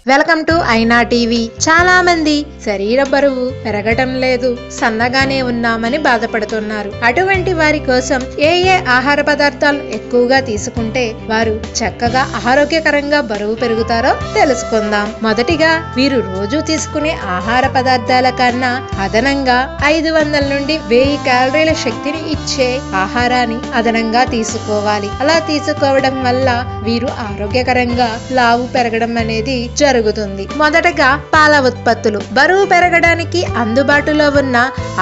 Welcome to ఐనా TV. చాలా మంది శరీర బరువు పెరగటం లేదు, సన్నగానే ఉన్నామని బాధపడుతున్నారు. అటువంటి వారి కోసం ఏ ఆహార పదార్థాలు ఎక్కువగా తీసుకుంటే వారు చక్కగా ఆరోగ్యకరంగా బరువు పెరుగుతారో తెలుసుకుందాం. మొదటిగా వీరు రోజు తీసుకునే ఆహార పదార్థాల కన్నా అదనంగా 500 నుండి 1000 క్యాలరీల శక్తిని ఇచ్చే ఆహారాన్ని అదనంగా తీసుకోవాలి. అలా తీసుకోవడం వల్ల వీరు ఆరోగ్యకరంగా లావు పెరగడం అనేది జరుగుతుంది. మొదటగా పాల ఉత్పత్తులు. బరువు పెరగడానికి అందుబాటులో ఉన్న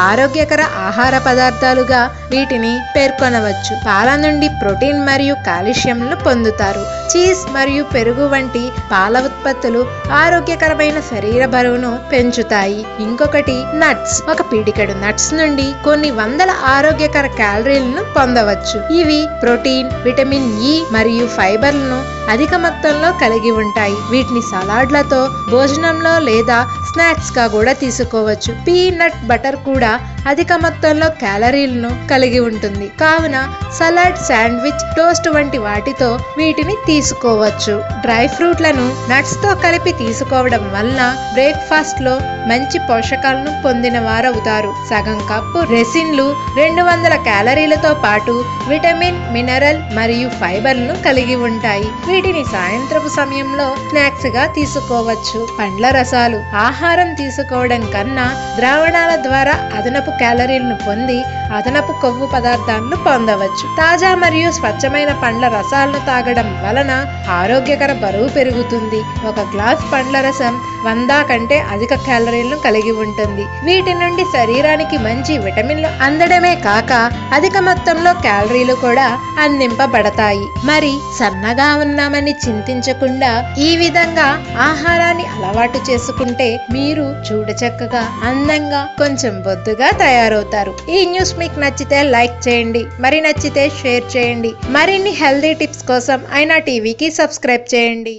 ఆరోగ్యకర ఆహార పదార్థాలుగా వీటిని పేర్కొనవచ్చు. పాల నుండి ప్రోటీన్ మరియు కాల్షియంను పొందుతారు. చీజ్ మరియు పెరుగు వంటి పాల ఉత్పత్తులు ఆరోగ్యకరమైన శరీర బరువును పెంచుతాయి. ఇంకొకటి నట్స్. ఒక పిడికెడు నట్స్ నుండి కొన్ని వందల ఆరోగ్యకర క్యాలరీలను పొందవచ్చు. ఇవి ప్రోటీన్, విటమిన్ ఇ మరియు ఫైబర్లను అధిక మొత్తంలో కలిగి ఉంటాయి. వీటిని సలాడ్లతో, భోజనంలో లేదా స్నాక్స్ గా కూడా తీసుకోవచ్చు. పీనట్ బటర్ కూడా అధిక మొత్తంలో క్యాలరీలను కలిగి ఉంటుంది. కావున సలాడ్, శాండ్విచ్, టోస్ట్ వంటి వాటితో వీటిని తీసుకోవచ్చు. డ్రై ఫ్రూట్లను నట్స్ తో కలిపి తీసుకోవడం వలన బ్రేక్ఫాస్ట్ లో మంచి పోషకాలను పొందిన వారవుతారు. సగం కప్పు రెసిన్లు 200 క్యాలరీలతో పాటు విటమిన్, మినరల్ మరియు ఫైబర్లను కలిగి ఉంటాయి. వీటిని సాయంత్రపు సమయంలో స్నాక్స్ గా తీసుకోవచ్చు. పండ్ల రసాలు. ఆహారం తీసుకోవడం కన్నా ద్రావణాల ద్వారా అదనపు క్యాలరీలను పొంది అదనపు కొవ్వు పదార్థాలను పొందవచ్చు. తాజా మరియు స్వచ్ఛమైన పండ్ల రసాలను తాగడం వలన ఆరోగ్యకర బరువు పెరుగుతుంది. ఒక గ్లాస్ పండ్ల రసం 100 కంటే అధిక క్యాలరీలను కలిగి ఉంటుంది. వీటి నుండి శరీరానికి మంచి విటమిన్లు అందడమే కాక అధిక మొత్తంలో క్యాలరీలు కూడా అందింపబడతాయి. మరి సన్నగా ఉన్నామని చింతించకుండా ఈ విధంగా ఆహారాన్ని అలవాటు చేసుకుంటే మీరు చూడచక్కగా, అందంగా, కొంచెం బొద్దుగా తయారవుతారు. ఈ న్యూస్ మీకు నచ్చితే లైక్ చేయండి, మరి నచ్చితే షేర్ చేయండి. మరిన్ని హెల్దీ టిప్స్ కోసం ఐనా టీవీకి సబ్స్క్రైబ్ చేయండి.